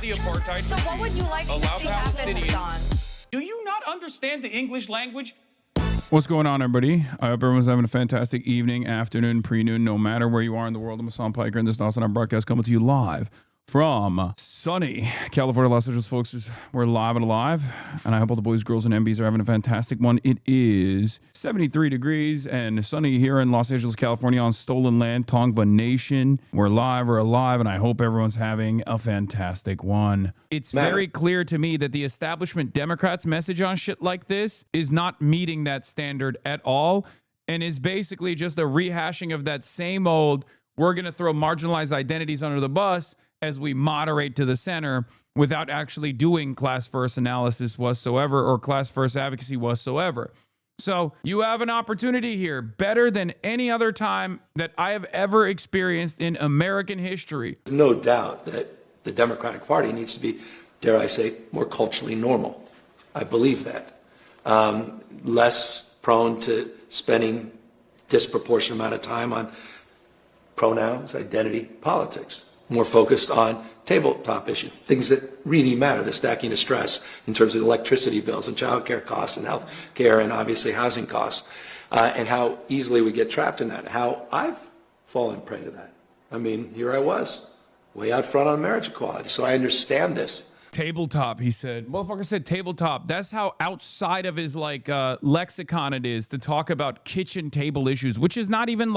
the apartheid So what would you like to allow see happen, Hassan? Do you not understand the English language? What's going on, everybody? I hope everyone's having a fantastic evening, afternoon, pre-noon, no matter where you are in the world. I'm Hassan Piker, and this is also our broadcast coming to you live from sunny California, Los Angeles, folks. We're live and alive, and I hope all the boys, girls, and MBs are having a fantastic one. It is 73 degrees and sunny here in Los Angeles, California, on stolen land, Tongva Nation. We're live, we're alive, and I hope everyone's having a fantastic one. It's very clear to me that the establishment Democrats' message on shit like this is not meeting that standard at all, and is basically just a rehashing of that same old, we're going to throw marginalized identities under the bus as we moderate to the center without actually doing class first analysis whatsoever or class first advocacy whatsoever. So you have an opportunity here better than any other time that I have ever experienced in American history. No doubt that the Democratic Party needs to be, dare I say, more culturally normal. I believe that. Less prone to spending disproportionate amount of time on pronouns, identity, politics. More focused on tabletop issues, things that really matter, the stacking of stress in terms of electricity bills and child care costs and health care and obviously housing costs, and how easily we get trapped in that, how I've fallen prey to that. I mean, here I was, way out front on marriage equality, so I understand this. Tabletop, he said. Motherfucker said tabletop. That's how outside of his lexicon it is to talk about kitchen table issues, which is not even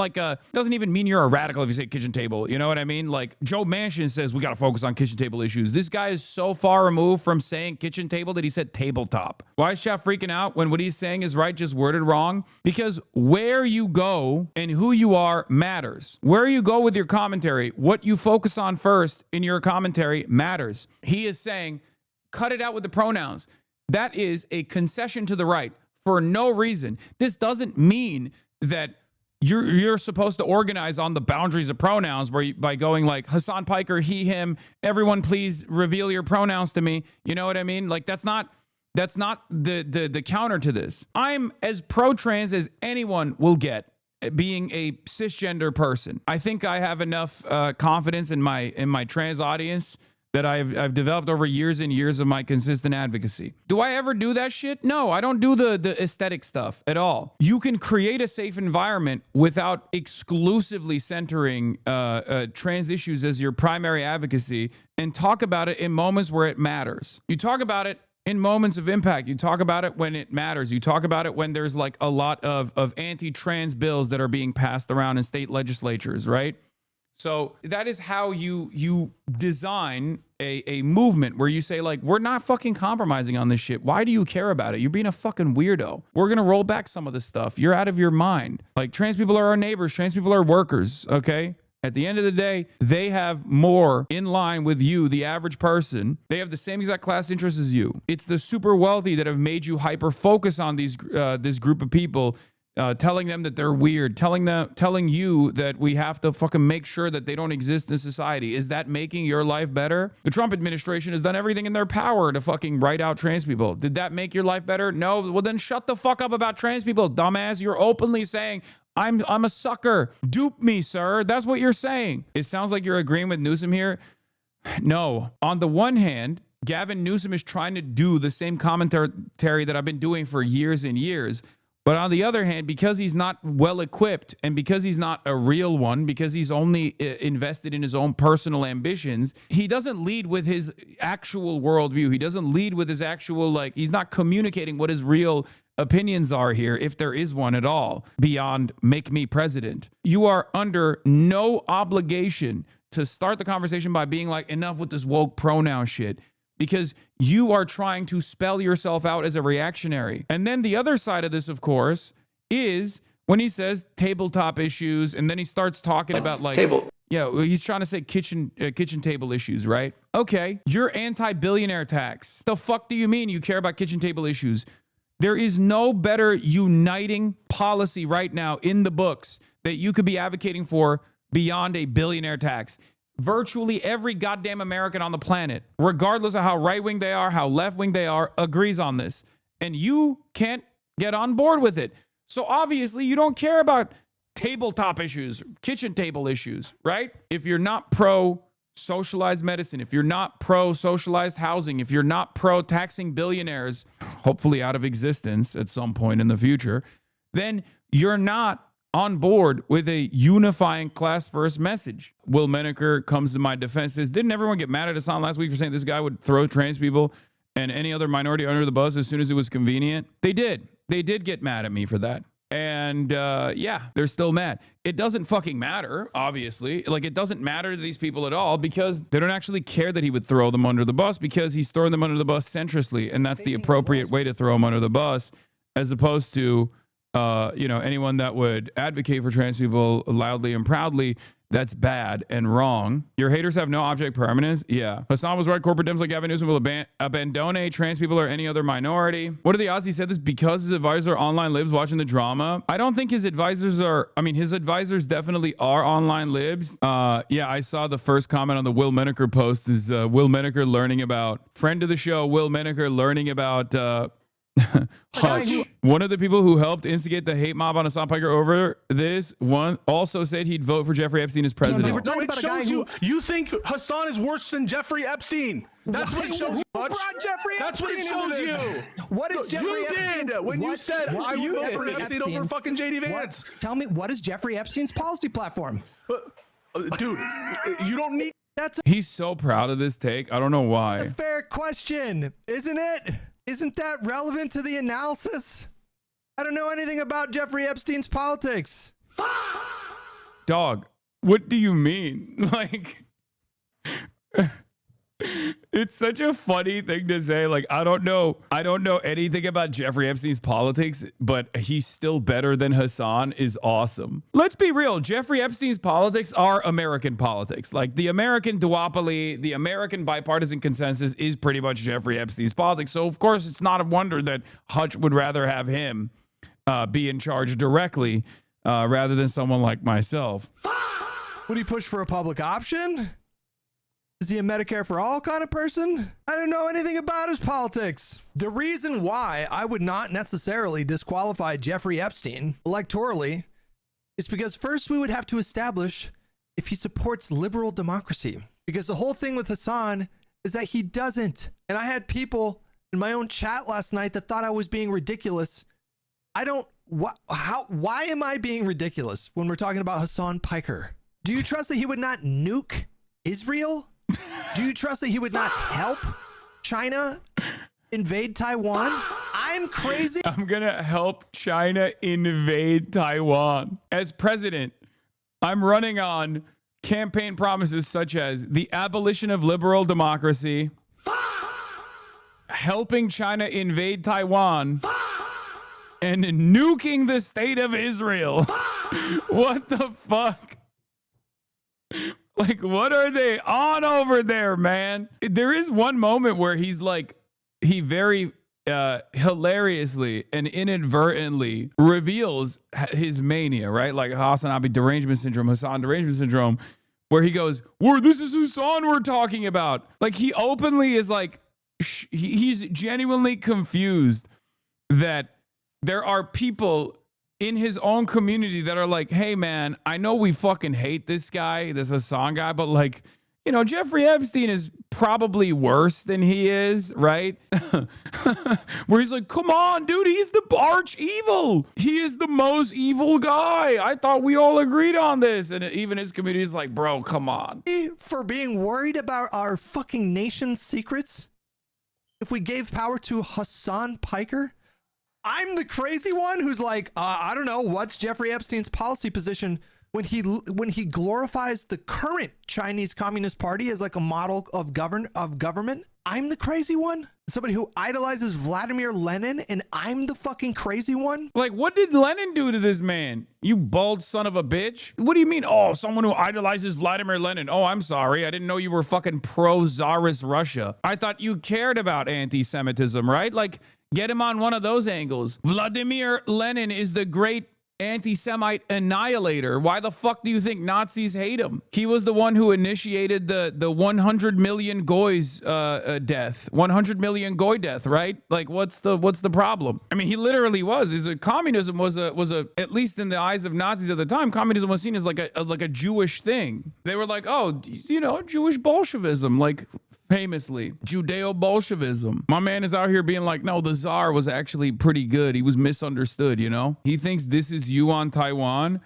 doesn't even mean you're a radical if you say kitchen table. You know what I mean? Like Joe Manchin says we got to focus on kitchen table issues. This guy is so far removed from saying kitchen table that he said tabletop. Why is Chef freaking out when what he's saying is right, just worded wrong? Because where you go and who you are matters. Where you go with your commentary, what you focus on first in your commentary matters. He is saying, cut it out with the pronouns. That is a concession to the right for no reason. This doesn't mean that you're supposed to organize on the boundaries of pronouns by going like Hassan Piker, he, him, everyone please reveal your pronouns to me. You know what I mean? Like that's not the counter to this. I'm as pro-trans as anyone will get, being a cisgender person. I think I have enough confidence in my trans audience that I've developed over years and years of my consistent advocacy. Do I ever do that shit? No, I don't do the aesthetic stuff at all. You can create a safe environment without exclusively centering trans issues as your primary advocacy and talk about it in moments where it matters. You talk about it in moments of impact. You talk about it when it matters. You talk about it when there's like a lot of anti-trans bills that are being passed around in state legislatures, right? So that is how you design a movement where you say, like, we're not fucking compromising on this shit. Why do you care about it? You're being a fucking weirdo. We're going to roll back some of this stuff. You're out of your mind. Like, trans people are our neighbors. Trans people are workers, okay? At the end of the day, they have more in line with you, the average person. They have the same exact class interests as you. It's the super wealthy that have made you hyper-focus on this group of people, telling them that they're weird, telling you that we have to fucking make sure that they don't exist in society. Is that making your life better? The Trump administration has done everything in their power to fucking write out trans people. Did that make your life better? No. Well, then shut the fuck up about trans people, dumbass. You're openly saying, I'm a sucker. Dupe me, sir. That's what you're saying. It sounds like you're agreeing with Newsom here. No. On the one hand, Gavin Newsom is trying to do the same commentary that I've been doing for years and years. But on the other hand, because he's not well equipped and because he's not a real one, because he's only invested in his own personal ambitions, he doesn't lead with his actual worldview. He doesn't lead with his actual, he's not communicating what his real opinions are here, if there is one at all, beyond make me president. You are under no obligation to start the conversation by being like, enough with this woke pronoun shit. Because you are trying to spell yourself out as a reactionary. And then the other side of this, of course, is when he says tabletop issues, and then he starts talking about he's trying to say kitchen table issues, right? Okay, you're anti-billionaire tax. The fuck do you mean you care about kitchen table issues? There is no better uniting policy right now in the books that you could be advocating for beyond a billionaire tax. Virtually every goddamn American on the planet, regardless of how right-wing they are, how left-wing they are, agrees on this. And you can't get on board with it. So obviously you don't care about tabletop issues, kitchen table issues, right? If you're not pro socialized medicine, if you're not pro socialized housing, if you're not pro taxing billionaires, hopefully out of existence at some point in the future, then you're not on board with a unifying class first message. Will MENAKER comes to my defense, says, didn't everyone get mad at Hasan last week for saying this guy would throw trans people and any other minority under the bus as soon as it was convenient? They did. They did get mad at me for that. And yeah, they're still mad. It doesn't fucking matter, obviously. Like, it doesn't matter to these people at all because they don't actually care that he would throw them under the bus because he's throwing them under the bus centristly. And that's the appropriate way to throw them under the bus, as opposed to, you know, anyone that would advocate for trans people loudly and proudly. That's bad and wrong. Your haters have no object permanence. Yeah. Hasan was right. Corporate Dems like Gavin Newsom will abandon trans people or any other minority. What are the odds he said this? Because his advisors are online libs watching the drama? I don't think his advisors are. I mean, his advisors definitely are online libs. Yeah, I saw the first comment on the Will MENAKER post is Will MENAKER learning about, friend of the show, Will MENAKER learning about Hutch. One of the people who helped instigate the hate mob on Hasan Piker over this one also said he'd vote for Jeffrey Epstein as president. No, it shows you think Hasan is worse than Jeffrey Epstein. That's what it shows you, Hutch. That's what it shows you. What is Jeffrey Epstein? Did when you said I would vote for Epstein over fucking JD Vance. Tell me, what is Jeffrey Epstein's policy platform? Dude, you don't need. He's so proud of this take. I don't know why. A fair question, isn't it? Isn't that relevant to the analysis? I don't know anything about Jeffrey Epstein's politics. Dog, what do you mean? Like, it's such a funny thing to say. Like, I don't know anything about Jeffrey Epstein's politics, but he's still better than Hasan is awesome. Let's be real. Jeffrey Epstein's politics are American politics. Like, the American duopoly, the American bipartisan consensus is pretty much Jeffrey Epstein's politics. So, of course, it's not a wonder that Hutch would rather have him be in charge directly rather than someone like myself. Would he push for a public option? Is he a Medicare for all kind of person? I don't know anything about his politics. The reason why I would not necessarily disqualify Jeffrey Epstein electorally is because first we would have to establish if he supports liberal democracy. Because the whole thing with Hasan is that he doesn't. And I had people in my own chat last night that thought I was being ridiculous. Why am I being ridiculous when we're talking about Hasan Piker? Do you trust that he would not nuke Israel? Do you trust that he would not help China invade Taiwan? I'm crazy. I'm gonna help China invade Taiwan. As president, I'm running on campaign promises such as the abolition of liberal democracy, helping China invade Taiwan, and nuking the state of Israel. What the fuck? Like, what are they on over there, man? There is one moment where he's like, he very hilariously and inadvertently reveals his mania, right? Like Hasan derangement syndrome, where he goes, this is Hasan we're talking about. Like, he openly is like, he's genuinely confused that there are people in his own community that are like, hey man, I know we fucking hate this guy, this Hasan guy, but like, you know, Jeffrey Epstein is probably worse than he is, right? Where he's like, come on, dude, he's the arch evil. He is the most evil guy. I thought we all agreed on this. And even his community is like, bro, come on. For being worried about our fucking nation's secrets, if we gave power to Hasan Piker, I'm the crazy one who's like, I don't know, what's Jeffrey Epstein's policy position when he glorifies the current Chinese Communist Party as like a model of government? I'm the crazy one? Somebody who idolizes Vladimir Lenin, and I'm the fucking crazy one? Like, what did Lenin do to this man? You bald son of a bitch. What do you mean? Oh, someone who idolizes Vladimir Lenin. Oh, I'm sorry. I didn't know you were fucking pro-Tsarist Russia. I thought you cared about anti-Semitism, right? Like, get him on one of those angles. Vladimir Lenin is the great anti-Semite annihilator. Why the fuck do you think Nazis hate him? He was the one who initiated the 100 million goys death, 100 million goy death, right? Like, what's the problem? I mean, he literally was. Communism was a at least in the eyes of Nazis at the time, communism was seen as like a Jewish thing. They were like, oh, you know, Jewish Bolshevism, like famously Judeo-Bolshevism. My man is out here being like, no, the Tsar was actually pretty good. He was misunderstood, you know? He thinks this is you on Taiwan.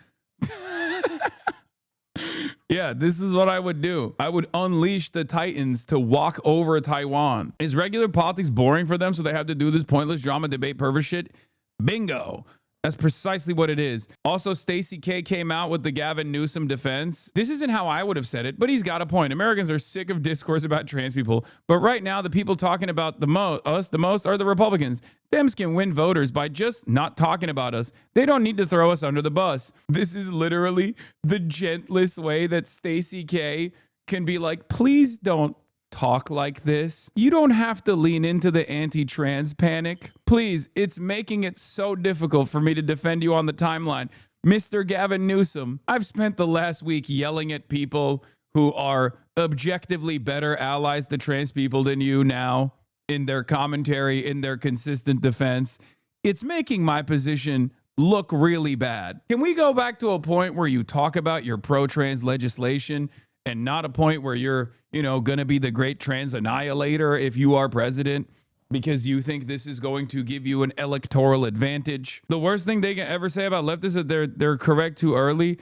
Yeah, this is what I would do. I would unleash the Titans to walk over Taiwan. Is regular politics boring for them, so they have to do this pointless drama, debate, pervert shit? Bingo. That's precisely what it is. Also, STACY CAY came out with the Gavin Newsom defense. This isn't how I would have said it, but he's got a point. Americans are sick of discourse about trans people, but right now the people talking about us the most are the Republicans. Them can win voters by just not talking about us. They don't need to throw us under the bus. This is literally the gentlest way that STACY CAY can be like, please don't talk like this. You don't have to lean into the anti-trans panic. Please, it's making it so difficult for me to defend you on the timeline. Mr. Gavin Newsom, I've spent the last week yelling at people who are objectively better allies to trans people than you now in their commentary, in their consistent defense. It's making my position look really bad. Can we go back to a point where you talk about your pro-trans legislation and not a point where you're, you know, going to be the great trans annihilator if you are president because you think this is going to give you an electoral advantage? The worst thing they can ever say about leftists is that they're correct too early.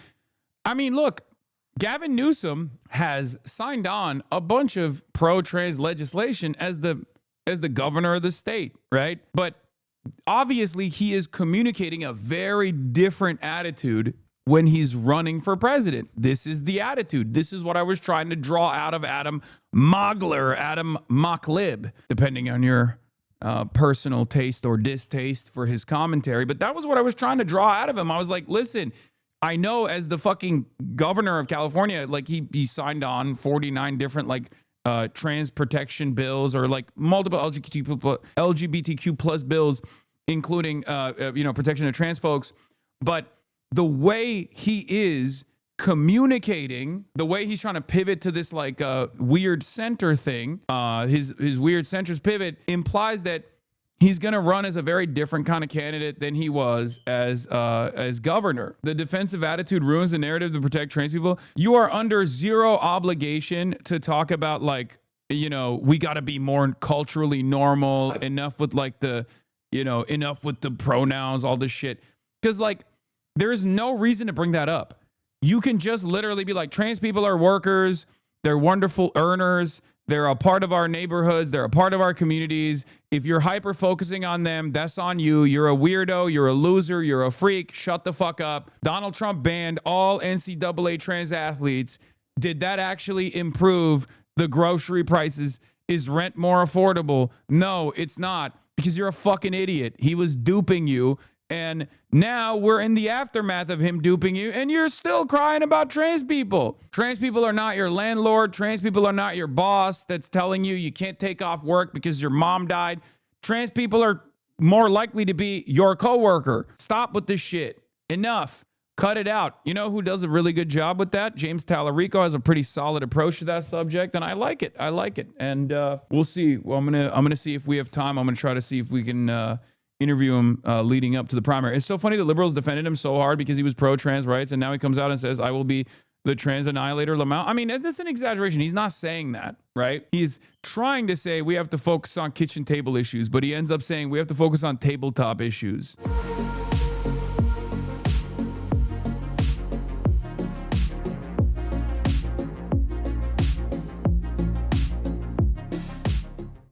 I mean, look, Gavin Newsom has signed on a bunch of pro-trans legislation as the governor of the state, right? But obviously he is communicating a very different attitude when he's running for president. This is the attitude. This is what I was trying to draw out of Adam Mocklib, depending on your personal taste or distaste for his commentary. But that was what I was trying to draw out of him. I was like, listen, I know as the fucking governor of California, like he signed on 49 different like trans protection bills or like multiple LGBTQ plus bills, including protection of trans folks. But the way he is communicating, the way he's trying to pivot to this like weird center thing, his weird centrist pivot implies that he's going to run as a very different kind of candidate than he was as governor. The defensive attitude ruins the narrative to protect trans people. You are under zero obligation to talk about like, you know, we got to be more culturally normal, enough with like enough with the pronouns, all this shit. Because like, there is no reason to bring that up. You can just literally be like, trans people are workers. They're wonderful earners. They're a part of our neighborhoods. They're a part of our communities. If you're hyper focusing on them, that's on you. You're a weirdo. You're a loser. You're a freak. Shut the fuck up. Donald Trump banned all NCAA trans athletes. Did that actually improve the grocery prices? Is rent more affordable? No, it's not, because you're a fucking idiot. He was duping you. And now we're in the aftermath of him duping you, and you're still crying about trans people. Trans people are not your landlord. Trans people are not your boss that's telling you you can't take off work because your mom died. Trans people are more likely to be your coworker. Stop with this shit. Enough. Cut it out. You know who does a really good job with that? James Tallarico has a pretty solid approach to that subject, and I like it. I like it. And we'll see. Well, I'm gonna see if we have time. I'm gonna try to see if we can interview him leading up to the primary. It's so funny that liberals defended him so hard because he was pro-trans rights, and now he comes out and says, I will be the trans annihilator Lamont. I mean, that's an exaggeration. He's not saying that, right? He's trying to say we have to focus on kitchen table issues, but he ends up saying we have to focus on tabletop issues.